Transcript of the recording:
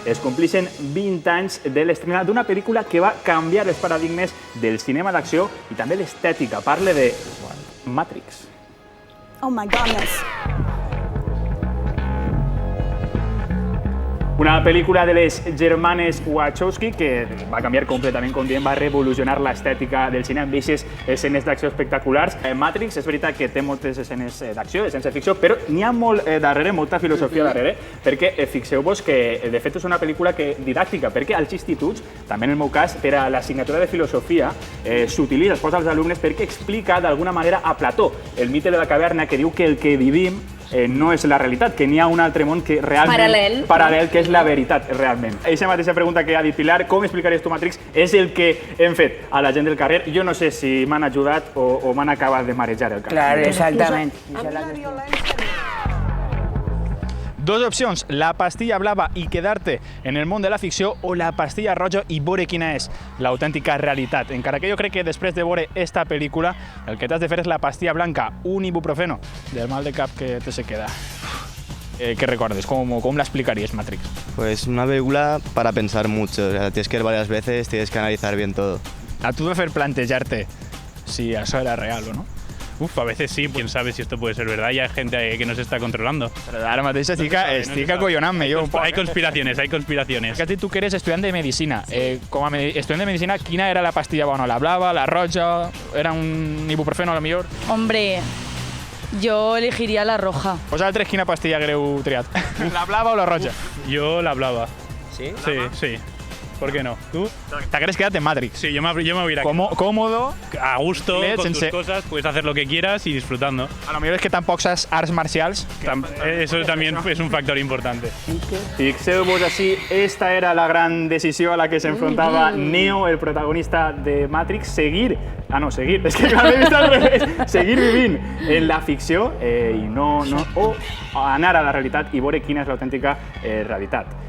es compleixen 20 anys de l'estrena d'una pel·lícula que va canviar els paradigmes del cinema d'acció i també l'estètica. Parle de Matrix. Oh my goodness. Una pel·lícula de les germanes Wachowski que va canviar completament, com diem, va revolucionar l'estètica del cine amb aquestes escenes d'acció espectaculars. Matrix és veritat que té moltes escenes d'acció, de ciència-ficció, però n'hi ha molt darrere, molta filosofia darrere, perquè fixeu-vos que de fet és una pel·lícula didàctica, perquè als instituts, també en el meu cas, per a l'assignatura de filosofia, s'utilitza, es posa als alumnes perquè explica d'alguna manera a Plató, el mite de la caverna, que diu que el que vivim no és la realitat, que n'hi ha un altre món que realment paral·lel, que és la veritat, realment. Eixa mateixa pregunta que ha dit Pilar, com explicaries tu Matrix, és el que hem fet a la gent del carrer. Jo no sé si m'han ajudat o m'han acabat de marejar el cap. Claro, exactament. Dos opcions, la pastilla blava i quedar-te en el món de la ficció o la pastilla roja i veure quina és l'autèntica realitat. Encara que jo crec que després de veure esta pel·lícula el que t'has de fer és la pastilla blanca, un ibuprofeno del mal de cap que te se queda. ¿Qué recuerdas? ¿Cómo la explicarías, Matrix? Pues una película para pensar mucho, o sea, tienes que ver varias veces, tienes que analizar bien todo. A tu de fer plantejarte si eso era real o no. Uf, a veces sí, quién sabe si esto puede ser verdad, ya hay gente que nos está controlando. Però ara mateix estic acollonant-me jo un poc. Hay conspiraciones, hay conspiraciones. Que has dit tu que eres estudiant de medicina. Com a estudiant de medicina, quina era la pastilla bona? La blava, la roja, era un ibuprofeno a lo millor? Hombre, yo elegiría la roja. Vosaltres quina pastilla haguereu triat? La blava o la roja? Yo la hablaba. ¿Sí? Sí, sí. ¿Por qué no? ¿Tú? T'hagueres quedat en Matrix. Sí, yo me hubiera Cómodo, a gusto, con tus cosas, puedes hacer lo que quieras y disfrutando. A lo millor és que tampoc saps arts marcials. Eso también es un factor importante. Fixeu-vos així, esta era la gran decisió a la que s'enfrontava Neo, el protagonista de Matrix, seguir, és que clar, l'he vist al revés, seguir vivint en la ficció o anar a la realitat i veure quina és l'autèntica realitat.